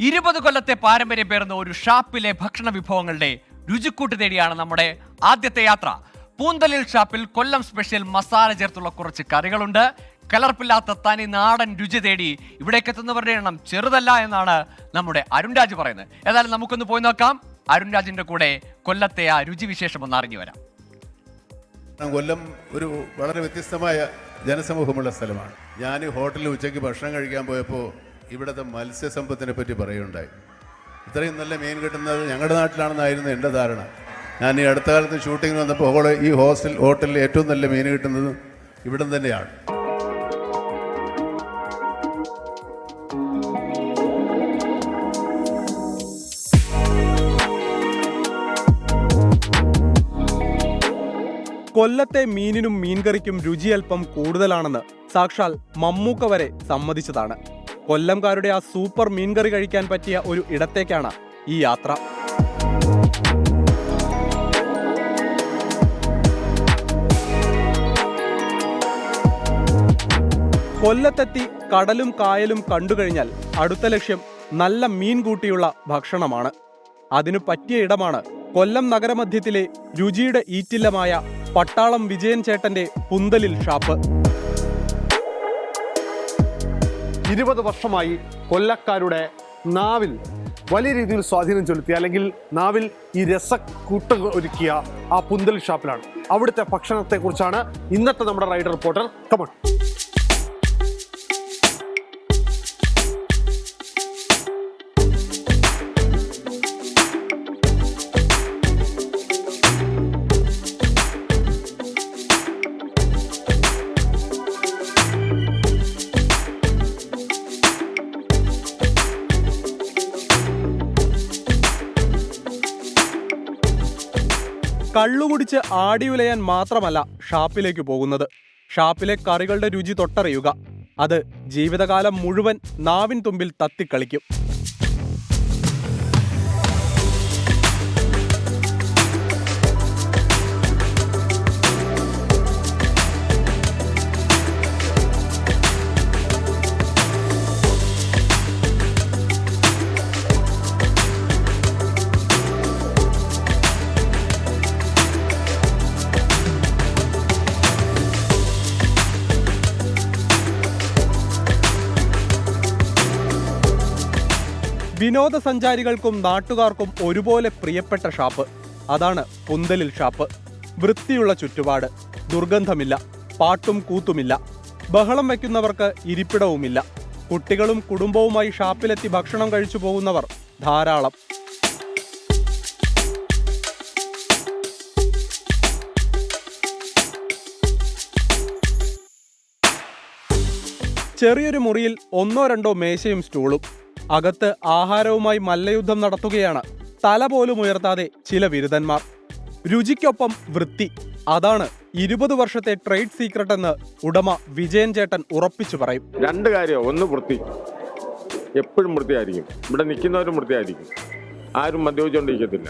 20 കൊല്ലത്തെ പാരമ്പര്യം പേർന്ന ഒരു ഷാപ്പിലെ ഭക്ഷണ വിഭവങ്ങളുടെ രുചിക്കൂട്ട് തേടിയാണ് നമ്മുടെ ആദ്യത്തെ യാത്ര. പൂന്തലിൽ ഷാപ്പിൽ കൊല്ലം സ്പെഷ്യൽ മസാല ചേർത്തുള്ള കുറച്ച് കറികളുണ്ട്. കലർപ്പില്ലാത്ത തനി നാടൻ രുചി തേടി ഇവിടേക്ക് എത്തുന്നവരുടെ എണ്ണം ചെറുതല്ല എന്നാണ് നമ്മുടെ അരുൺ രാജ് പറയുന്നത്. ഏതായാലും നമുക്കൊന്ന് പോയി നോക്കാം. അരുൺ രാജിന്റെ കൂടെ കൊല്ലത്തെ ആ രുചി വിശേഷം ഒന്ന് അറിഞ്ഞു വരാം. കൊല്ലം ഒരു വളരെ വ്യത്യസ്തമായ ജനസമൂഹമുള്ള സ്ഥലമാണ്. ഞാൻ ഹോട്ടലിൽ ഉച്ചയ്ക്ക് ഭക്ഷണം കഴിക്കാൻ പോയപ്പോൾ ഇവിടുത്തെ മത്സ്യസമ്പത്തിനെ പറ്റി പറയുകയുണ്ടായി. ഇത്രയും നല്ല മീൻ കിട്ടുന്നത് ഞങ്ങളുടെ നാട്ടിലാണെന്നായിരുന്നു എൻ്റെ ധാരണ. ഞാൻ ഈ അടുത്ത കാലത്ത് ഷൂട്ടിങ്ങിന് വന്നപ്പോൾ ഈ ഹോട്ടലിൽ ഏറ്റവും നല്ല മീൻ കിട്ടുന്നത് ഇവിടം തന്നെയാണ്. കൊല്ലത്തെ മീനിനും മീൻകറിക്കും രുചി അല്പം കൂടുതലാണെന്ന് സാക്ഷാൽ മമ്മൂക്ക വരെ സമ്മതിച്ചതാണ്. കൊല്ലംകാരുടെ ആ സൂപ്പർ മീൻകറി കഴിക്കാൻ പറ്റിയ ഒരു ഇടത്തേക്കാണ് ഈ യാത്ര. കൊല്ലത്തെത്തി കടലും കായലും കണ്ടുകഴിഞ്ഞാൽ അടുത്ത ലക്ഷ്യം നല്ല മീൻ കൂട്ടിയുള്ള ഭക്ഷണമാണ്. അതിനു പറ്റിയ ഇടമാണ് കൊല്ലം നഗരമധ്യത്തിലെ രുചിയുടെ ഈറ്റില്ലമായ പട്ടാളം വിജയൻ ചേട്ടന്റെ പുന്തലിൽ ഷാപ്പ്. 20 വർഷമായി കൊല്ലക്കാരുടെ നാവിൽ വലിയ രീതിയിൽ സ്വാധീനം ചെലുത്തിയ, അല്ലെങ്കിൽ നാവിൽ ഈ രസക്കൂട്ട് ഒരുക്കിയ ആ പുന്തൽ ഷാപ്പിലാണ്. അവിടുത്തെ ഭക്ഷണത്തെക്കുറിച്ചാണ് ഇന്നത്തെ നമ്മുടെ റൈഡർ റിപ്പോർട്ടർ. കമൺ. കള്ളുകുടിച്ച് ആടിയുലയാൻ മാത്രമല്ല ഷാപ്പിലേക്ക് പോകുന്നത്. ഷാപ്പിലെ കറികളുടെ രുചി തൊട്ടറിയുക. അത് ജീവിതകാലം മുഴുവൻ നാവിൻ തുമ്പിൽ തത്തിക്കളിക്കും. വിനോദസഞ്ചാരികൾക്കും നാട്ടുകാർക്കും ഒരുപോലെ പ്രിയപ്പെട്ട ഷാപ്പ് അതാണ് പുന്തലിൽ ഷാപ്പ്. വൃത്തിയുള്ള ചുറ്റുപാട്, ദുർഗന്ധമില്ല, പാട്ടും കൂത്തുമില്ല, ബഹളം വയ്ക്കുന്നവർക്ക് ഇരിപ്പിടവുമില്ല. കുട്ടികളും കുടുംബവുമായി ഷാപ്പിലെത്തി ഭക്ഷണം കഴിച്ചു പോകുന്നവർ ധാരാളം. ചെറിയൊരു മുറിയിൽ 1-2 മേശയും സ്റ്റൂളും. അകത്ത് ആഹാരവുമായി മല്ലയുദ്ധം നടത്തുകയാണ് തല പോലും ഉയർത്താതെ ചില ബിരുദന്മാർ. രുചിക്കൊപ്പം വൃത്തി, അതാണ് 20 വർഷത്തെ ട്രേഡ് സീക്രട്ട് എന്ന് ഉടമ വിജയൻ ചേട്ടൻ ഉറപ്പിച്ചു പറയും. 2 കാര്യം. ഒന്ന്, വൃത്തി. എപ്പോഴും വൃത്തിയായിരിക്കും. ഇവിടെ നിൽക്കുന്നവരും വൃത്തിയായിരിക്കും. ആരും മദ്യപിച്ചുകൊണ്ടിരിക്കത്തില്ല,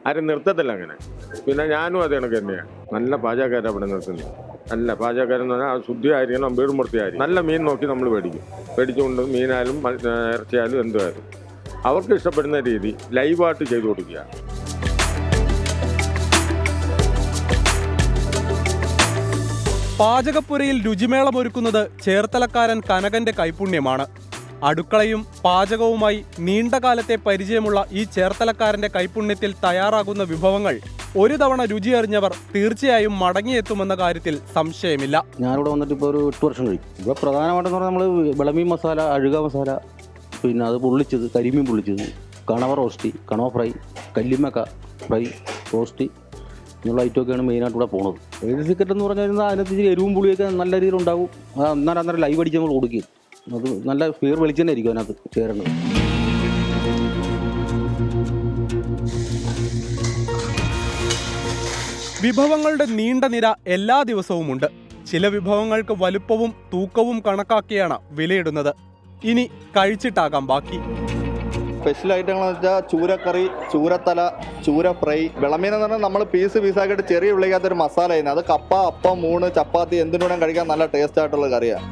ആരും നിർത്തത്തില്ല അങ്ങനെ. പിന്നെ ഞാനും അത് കണക്ക് തന്നെയാണ്. നല്ല പാചകക്കാരാണ് ഇവിടെ നിർത്തുന്നത്. നല്ല പാചകക്കാരെന്ന് പറഞ്ഞാൽ ശുദ്ധിയായിരിക്കണം, വീടും വൃത്തിയായിരിക്കും. നല്ല മീൻ നോക്കി നമ്മൾ മേടിച്ചുകൊണ്ട് മീനായാലും ഇറച്ചിയായാലും എന്തുമായാലും അവർക്ക് ഇഷ്ടപ്പെടുന്ന രീതി ലൈവായിട്ട് ചെയ്തു കൊടുക്കുക. പാചകപ്പുരയിൽ രുചിമേളമൊരുക്കുന്നത് ചേർത്തലക്കാരൻ കനകന്റെ കൈപുണ്യമാണ്. അടുക്കളയും പാചകവുമായി നീണ്ടകാലത്തെ പരിചയമുള്ള ഈ ചേർത്തലക്കാരന്റെ കൈപുണ്യത്തിൽ തയ്യാറാകുന്ന വിഭവങ്ങൾ ഒരു തവണ രുചി അറിഞ്ഞവർ തീർച്ചയായും മടങ്ങിയെത്തുമെന്ന കാര്യത്തിൽ സംശയമില്ല. ഞാനിവിടെ വന്നിട്ട് ഇപ്പോൾ ഒരു 8 വർഷം കഴിയും. ഇവിടെ പ്രധാനമായിട്ടെന്ന് പറഞ്ഞാൽ നമ്മൾ വിളമീൻ മസാല, അഴുക മസാല, പിന്നെ അത് പൊള്ളിച്ചത്, കരിമീൻ പൊള്ളിച്ചത്, കണവ റോസ്റ്റ്, കണവ ഫ്രൈ, കല്ലിമക്ക ഫ്രൈ, റോസ്റ്റ് എന്നുള്ള ഐറ്റമൊക്കെയാണ് മെയിനായിട്ട് ഇവിടെ പോകുന്നത്. ഏത് സീക്രട്ട് എന്ന് പറഞ്ഞു കഴിഞ്ഞാൽ അതിനകത്ത് എരിവും പുളിയൊക്കെ നല്ല രീതിയിലുണ്ടാവും. അന്നേരം ലൈവ് അടിച്ച് നമ്മൾ കൊടുക്കും. അത് നല്ല ഫീർ വെളിച്ചെണ്ണ ആയിരിക്കും അതിനകത്ത് ചേരേണ്ടത്. വിഭവങ്ങളുടെ നീണ്ട നിര എല്ലാ ദിവസവുമുണ്ട്. ചില വിഭവങ്ങൾക്ക് വലുപ്പവും തൂക്കവും കണക്കാക്കിയാണ് വിലയിടുന്നത്. ഇനി കഴിച്ചിട്ടാകാം ബാക്കി. സ്പെഷ്യൽ ഐറ്റങ്ങളെന്ന് വെച്ചാൽ ചൂരക്കറി, ചൂരത്തല, ചൂര ഫ്രൈ. വിളമീൻ എന്ന് പറഞ്ഞാൽ നമ്മൾ പീസാക്കിയിട്ട് ചെറിയ വിളിക്കാത്തൊരു മസാല ചെയ്യുന്നത്. അത് കപ്പ, അപ്പം, മൂണ്, ചപ്പാത്തി എന്തിനൂടെ കഴിക്കാൻ നല്ല ടേസ്റ്റ് ആയിട്ടുള്ള കറിയാണ്.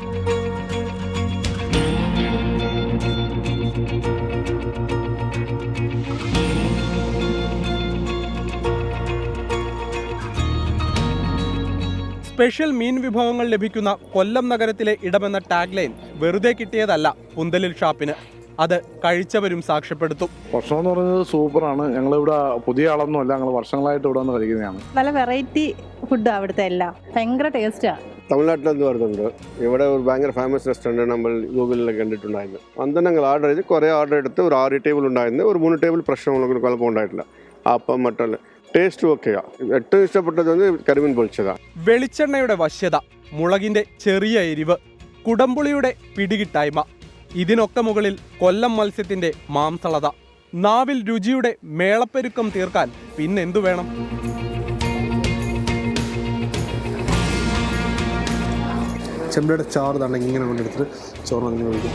സ്പെഷ്യൽ മീൻ വിഭവങ്ങൾ ലഭിക്കുന്ന കൊല്ലം നഗരത്തിലെ ഇടമെന്ന ടാഗ്ലൈൻ വെറുതെ കിട്ടിയതല്ല പുന്തലിൽ ഷാപ്പിന്. അത് കഴിച്ചവരും സാക്ഷ്യപ്പെടുത്തും. ഭക്ഷണം എന്ന് പറയുന്നത് സൂപ്പറാണ്. ഞങ്ങളിവിടെ പുതിയ ആളൊന്നുമല്ല, ഞങ്ങൾ വർഷങ്ങളായിട്ട് ഇവിടെ വന്ന് കഴിക്കുന്നതാണ്. നല്ല വെറൈറ്റി ഫുഡാണ് അവിടുത്തെ എല്ലാം, ഭയങ്കര ടേസ്റ്റാണ്. തമിഴ്നാട്ടിലെന്ന് വരുന്നുണ്ട്. ഇവിടെ ഒരു ഭയങ്കര ഫേമസ് റെസ്റ്റോറൻറ്റ് നമ്മൾ ഗൂഗിളിൽ കണ്ടിട്ടുണ്ടായിരുന്നു. അന്ന് ഞങ്ങൾ ഓർഡർ ചെയ്ത് കുറേ ഓർഡർ എടുത്ത് ഒരു 6 ടേബിൾ ഉണ്ടായിരുന്നു. ഒരു 3 ടേബിൾ പ്രശ്നങ്ങളൊന്നും കുഴപ്പമുണ്ടായിട്ടില്ല. അപ്പം മറ്റുള്ള ടേസ്റ്റും ഒക്കെയാണ്. ഏറ്റവും ഇഷ്ടപ്പെട്ടത് കരിമീൻ പൊളിച്ചതാണ്. വെളിച്ചെണ്ണയുടെ വശ്യത, മുളകിന്റെ ചെറിയ എരിവ്, കുടംപുളിയുടെ പിടികിട്ടായ്മ, ഇതിനൊക്കെ മുകളിൽ കൊല്ലം മത്സ്യത്തിന്റെ മാംസളത. നാവിൽ രുചിയുടെ മേളപ്പെരുക്കം തീർക്കാൻ പിന്നെന്തു വേണം? ചെമ്പയുടെ ചാറ് തന്നെ ഇങ്ങനെ കൊണ്ടെടുത്തിട്ട് ചോറ് അങ്ങനെ ഒഴിക്കും.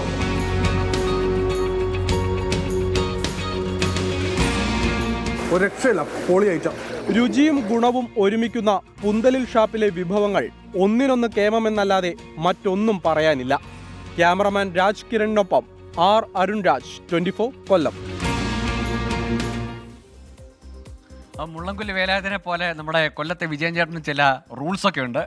ഒരു രക്ഷയില്ല, പൊളി ഐറ്റം. രുചിയും ഗുണവും ഒരുമിക്കുന്ന പുന്തലിൽ ഷാപ്പിലെ വിഭവങ്ങൾ ഒന്നിനൊന്ന് കേമമെന്നല്ലാതെ മറ്റൊന്നും പറയാനില്ല. ക്യാമറമാൻ രാജ് കിരണിനൊപ്പം ആർ അരുൺ രാജ്, 24 കൊല്ലം. മുള്ളംകൊല്ലി വേലായുധനെ പോലെ നമ്മുടെ കൊല്ലത്തെ വിജയൻ ചേട്ടന് ചില റൂൾസൊക്കെ ഉണ്ട്.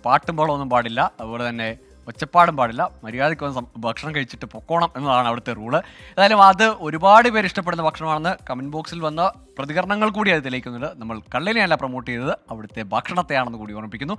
പാട്ടും ബഹളമൊന്നും പാടില്ല, അതുപോലെ തന്നെ ഒച്ചപ്പാടും പാടില്ല, മര്യാദയ്ക്ക് ഭക്ഷണം കഴിച്ചിട്ട് പൊക്കോണം എന്നതാണ് അവിടുത്തെ റൂള്. ഏതായാലും അത് ഒരുപാട് പേര് ഇഷ്ടപ്പെടുന്ന ഭക്ഷണമാണെന്ന് കമൻറ്റ് ബോക്സിൽ വന്ന പ്രതികരണങ്ങൾ കൂടി അത് തെളിയിക്കുന്നുണ്ട്. നമ്മൾ കള്ളിനെയല്ല പ്രൊമോട്ട് ചെയ്തത്, അവിടുത്തെ ഭക്ഷണത്തെയാണെന്ന് കൂടി ഓർമ്മിപ്പിക്കുന്നു.